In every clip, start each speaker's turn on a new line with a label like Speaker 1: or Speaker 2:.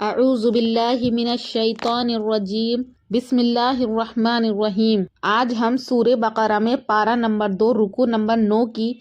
Speaker 1: اعوذ باللہ من الشیطان الرجیم بسم اللہ الرحمن الرحیم۔ آج ہم سورہ بقرہ میں پارہ نمبر 2 رکوع نمبر 9 کی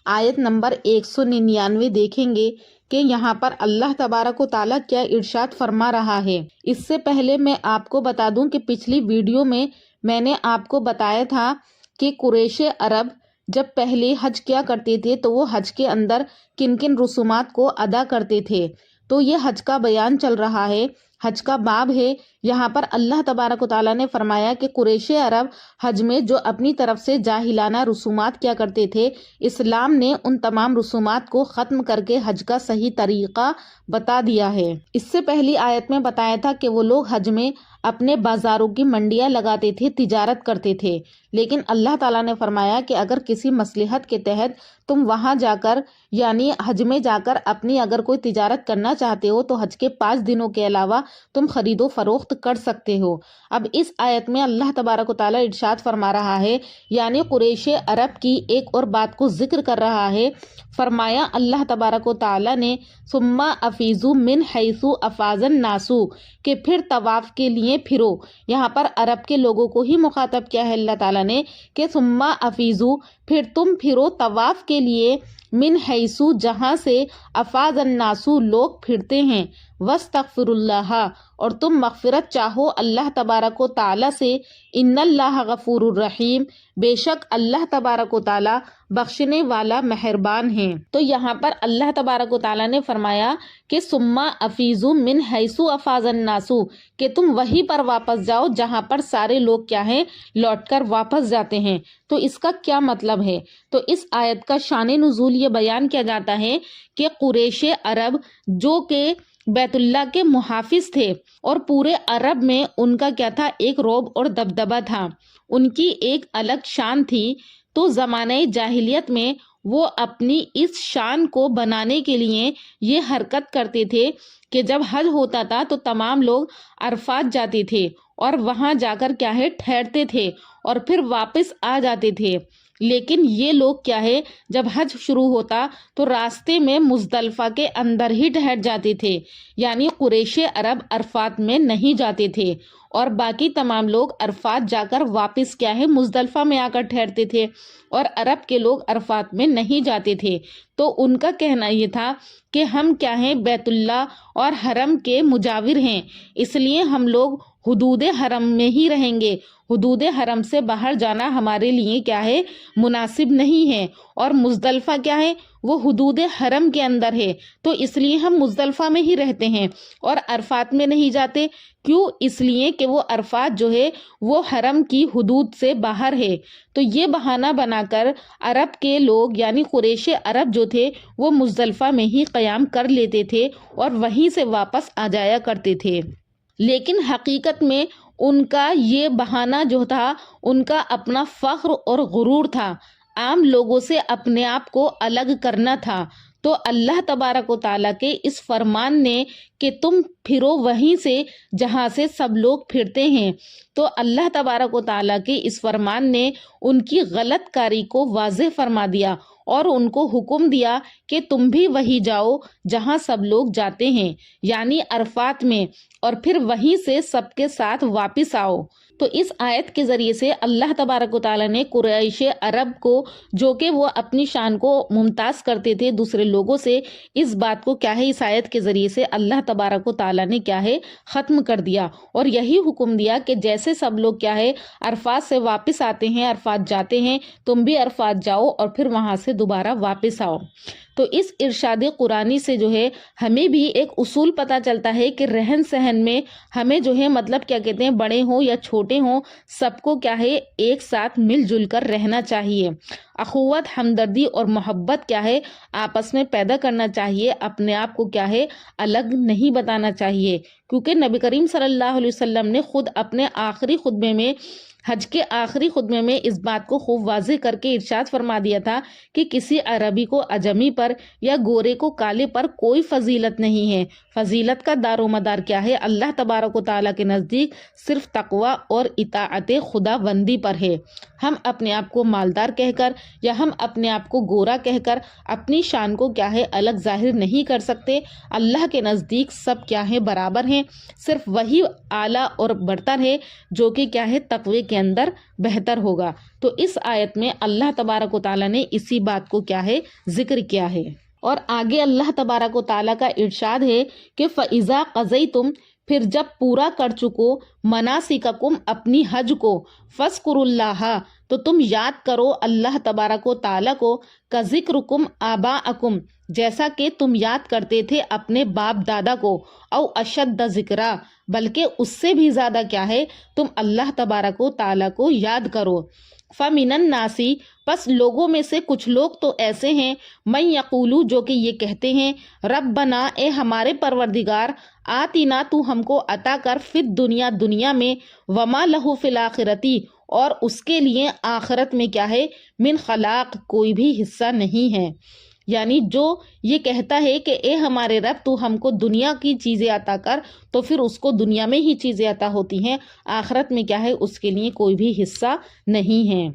Speaker 1: آیت نمبر 199 دیکھیں گے کہ یہاں پر اللہ تبارک و تعالیٰ کیا ارشاد فرما رہا ہے۔ اس سے پہلے میں آپ کو بتا دوں کہ پچھلی ویڈیو میں نے آپ کو بتایا تھا کہ قریش عرب جب پہلے حج کیا کرتے تھے تو وہ حج کے اندر کن کن رسومات کو ادا کرتے تھے، تو یہ حج کا بیان چل رہا ہے، حج کا باب ہے۔ یہاں پر اللہ تبارک و تعالیٰ نے فرمایا کہ قریش عرب حج میں جو اپنی طرف سے جاہلانہ رسومات کیا کرتے تھے، اسلام نے ان تمام رسومات کو ختم کر کے حج کا صحیح طریقہ بتا دیا ہے۔ اس سے پہلی آیت میں بتایا تھا کہ وہ لوگ حج میں اپنے بازاروں کی منڈیاں لگاتے تھے، تجارت کرتے تھے، لیکن اللہ تعالیٰ نے فرمایا کہ اگر کسی مصلحت کے تحت تم وہاں جا کر یعنی حج میں جا کر اپنی اگر کوئی تجارت کرنا چاہتے ہو تو حج کے 5 دنوں کے علاوہ تم خرید و فروخت کر سکتے ہو۔ اب اس آیت میں اللہ تبارک و تعالیٰ ارشاد فرما رہا ہے، یعنی قریش عرب کی ایک اور بات کو ذکر کر رہا ہے۔ فرمایا اللہ تبارک و تعالیٰ نے ثم افیضوا من حیث افاض الناس، کہ پھر طواف کے لیے پھرو۔ یہاں پر عرب کے لوگوں کو ہی مخاطب کیا ہے اللہ تعالیٰ نے کہ ثم افیضوا، پھر تم پھرو طواف کے لیے، من حیث جہاں سے افاض الناس لوگ پھرتے ہیں، واستغفر اللہ، اور تم مغفرت چاہو اللہ تبارک و تعالیٰ سے، ان اللہ غفور الرحیم، بے شک اللہ تبارک و تعالیٰ بخشنے والا مہربان ہیں۔ تو یہاں پر اللہ تبارک و تعالیٰ نے فرمایا کہ ثم افیضوا من حیث افاض الناس، کہ تم وہیں پر واپس جاؤ جہاں پر سارے لوگ کیا ہیں، لوٹ کر واپس جاتے ہیں۔ تو اس کا کیا مطلب ہے؟ تو اس آیت کا شان نزول یہ بیان کیا جاتا ہے کہ قریش عرب جو کہ بیت اللہ کے محافظ تھے اور پورے عرب میں ان کا کیا تھا، ایک رعب اور دبدبہ تھا، ان کی ایک الگ شان تھی۔ تو زمانہ جاہلیت میں وہ اپنی اس شان کو بنانے کے لیے یہ حرکت کرتے تھے کہ جب حج ہوتا تھا تو تمام لوگ عرفات جاتے تھے اور وہاں جا کر کیا ہے ٹھہرتے تھے اور پھر واپس آ جاتے تھے۔ لیکن یہ لوگ کیا ہے جب حج شروع ہوتا تو راستے میں مزدلفہ کے اندر ہی ٹھہر جاتے تھے، یعنی قریش عرب عرفات میں نہیں جاتے تھے اور باقی تمام لوگ عرفات جا کر واپس کیا ہے مزدلفہ میں آ کر ٹھہرتے تھے اور عرب کے لوگ عرفات میں نہیں جاتے تھے۔ تو ان کا کہنا یہ تھا کہ ہم کیا ہیں، بیت اللہ اور حرم کے مجاور ہیں، اس لیے ہم لوگ حدود حرم میں ہی رہیں گے، حدود حرم سے باہر جانا ہمارے لیے کیا ہے مناسب نہیں ہے، اور مزدلفہ کیا ہے وہ حدود حرم کے اندر ہے، تو اس لیے ہم مزدلفہ میں ہی رہتے ہیں اور عرفات میں نہیں جاتے۔ کیوں؟ اس لیے کہ وہ عرفات جو ہے وہ حرم کی حدود سے باہر ہے۔ تو یہ بہانہ بنا کر عرب کے لوگ یعنی قریش عرب جو تھے وہ مزدلفہ میں ہی قیام کر لیتے تھے اور وہیں سے واپس آ جایا کرتے تھے، لیکن حقیقت میں ان کا یہ بہانہ جو تھا ان کا اپنا فخر اور غرور تھا، عام لوگوں سے اپنے آپ کو الگ کرنا تھا۔ تو اللہ تبارک و تعالیٰ کے اس فرمان نے کہ تم پھرو وہیں سے جہاں سے سب لوگ پھرتے ہیں، تو اللہ تبارک و تعالیٰ کے اس فرمان نے ان کی غلط کاری کو واضح فرما دیا اور ان کو حکم دیا کہ تم بھی وہی جاؤ جہاں سب لوگ جاتے ہیں، یعنی عرفات میں، اور پھر وہیں سے سب کے ساتھ واپس آؤ۔ تو اس آیت کے ذریعے سے اللہ تبارک و تعالیٰ نے قریش عرب کو جو کہ وہ اپنی شان کو ممتاز کرتے تھے دوسرے لوگوں سے، اس بات کو کیا ہے اس آیت کے ذریعے سے اللہ تبارک و تعالیٰ نے کیا ہے ختم کر دیا اور یہی حکم دیا کہ جیسے سب لوگ کیا ہے عرفات سے واپس آتے ہیں، عرفات جاتے ہیں، تم بھی عرفات جاؤ اور پھر وہاں سے دوبارہ واپس آؤ۔ تو اس ارشاد قرآنی سے جو ہے ہمیں بھی ایک اصول پتہ چلتا ہے کہ رہن سہن میں ہمیں جو ہے مطلب کیا کہتے ہیں، بڑے ہوں یا چھوٹے ہوں، سب کو کیا ہے ایک ساتھ مل جل کر رہنا چاہیے، اخوت، ہمدردی اور محبت کیا ہے آپس میں پیدا کرنا چاہیے، اپنے آپ کو کیا ہے الگ نہیں بتانا چاہیے، کیونکہ نبی کریم صلی اللہ علیہ وسلم نے خود اپنے آخری خطبے میں حج کے آخری خطبے میں اس بات کو خوب واضح کر کے ارشاد فرما دیا تھا کہ کسی عربی کو عجمی پر یا گورے کو کالے پر کوئی فضیلت نہیں ہے۔ فضیلت کا دار و مدار کیا ہے؟ اللہ تبارک و تعالیٰ کے نزدیک صرف تقوی اور اطاعت خدا بندی پر ہے۔ ہم اپنے آپ کو مالدار کہہ کر یا ہم اپنے آپ کو گورا کہہ کر اپنی شان کو کیا ہے الگ ظاہر نہیں کر سکتے۔ اللہ کے نزدیک سب کیا ہے برابر ہیں، صرف وہی اعلیٰ اور برتر ہے جو کہ کیا ہے تقوی کے اندر بہتر ہوگا۔ تو اس آیت میں اللہ تبارک و تعالیٰ نے اسی بات کو کیا ہے ذکر کیا ہے۔ اور آگے اللہ تبارک و تعالیٰ کا ارشاد ہے کہ فَإِذَا قَضَيْتُمْ، پھر جب پورا کر چکو مناسککم اپنی حج کو، فَاذْكُرُوا اللَّهَ، تو تم یاد کرو اللہ تبارک و تعالیٰ کو، کَذِکْرُکُمْ آباءکم، جیسا کہ تم یاد کرتے تھے اپنے باپ دادا کو، او اشد ذکرا، بلکہ اس سے بھی زیادہ کیا ہے تم اللہ تبارک و تعالیٰ کو یاد کرو۔ فَمِنَ النَّاسِ، پس لوگوں میں سے کچھ لوگ تو ایسے ہیں، مَن یقولو، جو کہ یہ کہتے ہیں، ربنا، اے ہمارے پروردگار، آتینا، تو ہم کو عطا کر، فی الدنیا، دنیا میں، وما لہو فی الآخرتی، اور اس کے لیے آخرت میں کیا ہے من خلاق، کوئی بھی حصہ نہیں ہے۔ یعنی جو یہ کہتا ہے کہ اے ہمارے رب تو ہم کو دنیا کی چیزیں عطا کر، تو پھر اس کو دنیا میں ہی چیزیں عطا ہوتی ہیں، آخرت میں کیا ہے اس کے لیے کوئی بھی حصہ نہیں ہے۔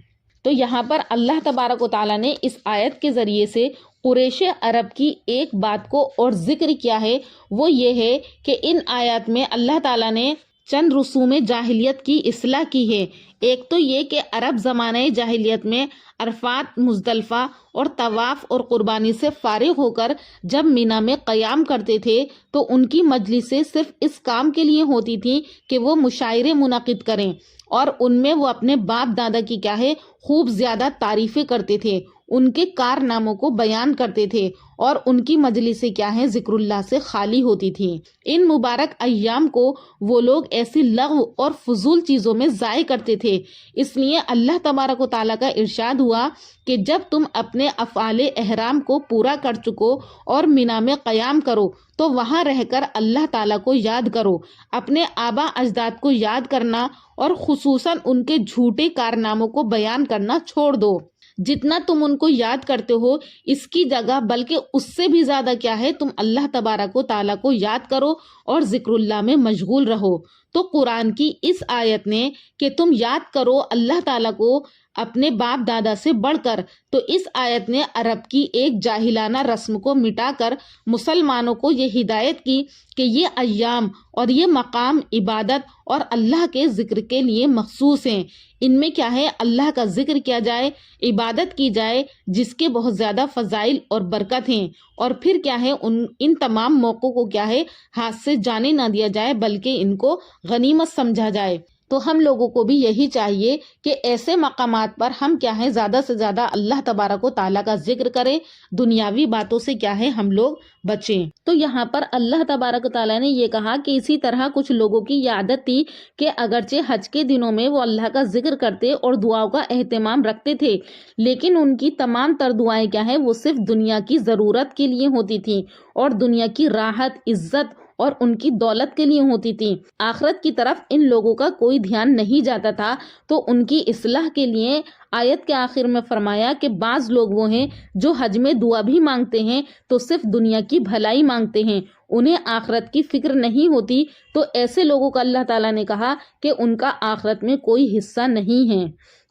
Speaker 1: تو یہاں پر اللہ تبارک و تعالیٰ نے اس آیت کے ذریعے سے قریش عرب کی ایک بات کو اور ذکر کیا ہے، وہ یہ ہے کہ ان آیات میں اللہ تعالیٰ نے چند رسوم جاہلیت کی اصلاح کی ہے۔ ایک تو یہ کہ عرب زمانہ جاہلیت میں عرفات، مزدلفہ اور طواف اور قربانی سے فارغ ہو کر جب مینا میں قیام کرتے تھے تو ان کی مجلسیں صرف اس کام کے لیے ہوتی تھیں کہ وہ مشاعرے منعقد کریں، اور ان میں وہ اپنے باپ دادا کی کیا ہے خوب زیادہ تعریفیں کرتے تھے، ان کے کارناموں کو بیان کرتے تھے، اور ان کی مجلسیں کیا ہے ذکر اللہ سے خالی ہوتی تھیں۔ ان مبارک ایام کو وہ لوگ ایسی لغو اور فضول چیزوں میں ضائع کرتے تھے، اس لیے اللہ تبارک و تعالیٰ کا ارشاد ہوا کہ جب تم اپنے افعال احرام کو پورا کر چکو اور مینا میں قیام کرو تو وہاں رہ کر اللہ تعالیٰ کو یاد کرو، اپنے آبا اجداد کو یاد کرنا اور خصوصاً ان کے جھوٹے کارناموں کو بیان کرنا چھوڑ دو۔ جتنا تم ان کو یاد کرتے ہو اس کی جگہ بلکہ اس سے بھی زیادہ کیا ہے تم اللہ تبارک و تعالیٰ کو یاد کرو اور ذکر اللہ میں مشغول رہو۔ تو قرآن کی اس آیت نے کہ تم یاد کرو اللہ تعالیٰ کو اپنے باپ دادا سے بڑھ کر، تو اس آیت نے عرب کی ایک جاہلانہ رسم کو مٹا کر مسلمانوں کو یہ ہدایت کی کہ یہ ایام اور یہ مقام عبادت اور اللہ کے ذکر کے لیے مخصوص ہیں۔ ان میں کیا ہے اللہ کا ذکر کیا جائے، عبادت کی جائے جس کے بہت زیادہ فضائل اور برکت ہیں، اور پھر کیا ہے ان تمام موقعوں کو کیا ہے ہاتھ سے جانے نہ دیا جائے بلکہ ان کو غنیمت سمجھا جائے۔ تو ہم لوگوں کو بھی یہی چاہیے کہ ایسے مقامات پر ہم کیا ہے زیادہ سے زیادہ اللہ تبارک و تعالیٰ کا ذکر کریں، دنیاوی باتوں سے کیا ہے ہم لوگ بچیں۔ تو یہاں پر اللہ تبارک و تعالیٰ نے یہ کہا کہ اسی طرح کچھ لوگوں کی یہ عادت تھی کہ اگرچہ حج کے دنوں میں وہ اللہ کا ذکر کرتے اور دعاؤں کا اہتمام رکھتے تھے، لیکن ان کی تمام تر دعائیں کیا ہے وہ صرف دنیا کی ضرورت کے لیے ہوتی تھیں اور دنیا کی راحت، عزت اور ان کی دولت کے لیے ہوتی تھی، آخرت کی طرف ان لوگوں کا کوئی دھیان نہیں جاتا تھا۔ تو ان کی اصلاح کے لیے آیت کے آخر میں فرمایا کہ بعض لوگ وہ ہیں جو حج میں دعا بھی مانگتے ہیں تو صرف دنیا کی بھلائی مانگتے ہیں، انہیں آخرت کی فکر نہیں ہوتی۔ تو ایسے لوگوں کا اللہ تعالیٰ نے کہا کہ ان کا آخرت میں کوئی حصہ نہیں ہے،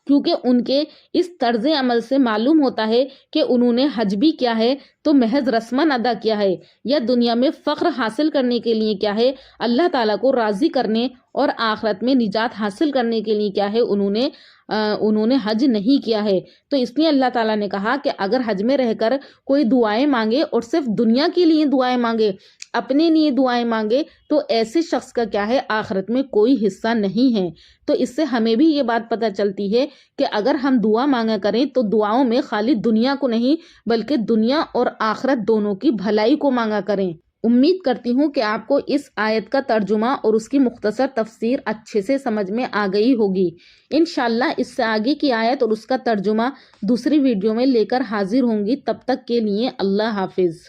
Speaker 1: کیونکہ ان کے اس طرز عمل سے معلوم ہوتا ہے کہ انہوں نے حج بھی کیا ہے تو محض رسماً ادا کیا ہے، یا دنیا میں فخر حاصل کرنے کے لیے کیا ہے اللہ تعالیٰ کو راضی کرنے اور آخرت میں نجات حاصل کرنے کے لیے کیا ہے انہوں نے حج نہیں کیا ہے۔ تو اس لیے اللہ تعالیٰ نے کہا کہ اگر حج میں رہ کر کوئی دعائیں مانگے اور صرف دنیا کے لیے دعائیں مانگے، اپنے لیے دعائیں مانگے، تو ایسے شخص کا کیا ہے آخرت میں کوئی حصہ نہیں ہے۔ تو اس سے ہمیں بھی یہ بات پتہ چلتی ہے کہ اگر ہم دعا مانگا کریں تو دعاؤں میں خالی دنیا کو نہیں بلکہ دنیا اور آخرت دونوں کی بھلائی کو مانگا کریں۔ امید کرتی ہوں کہ آپ کو اس آیت کا ترجمہ اور اس کی مختصر تفسیر اچھے سے سمجھ میں آ گئی ہوگی۔ انشاءاللہ اس سے آگے کی آیت اور اس کا ترجمہ دوسری ویڈیو میں لے کر حاضر ہوں گی، تب تک کے لیے اللہ حافظ۔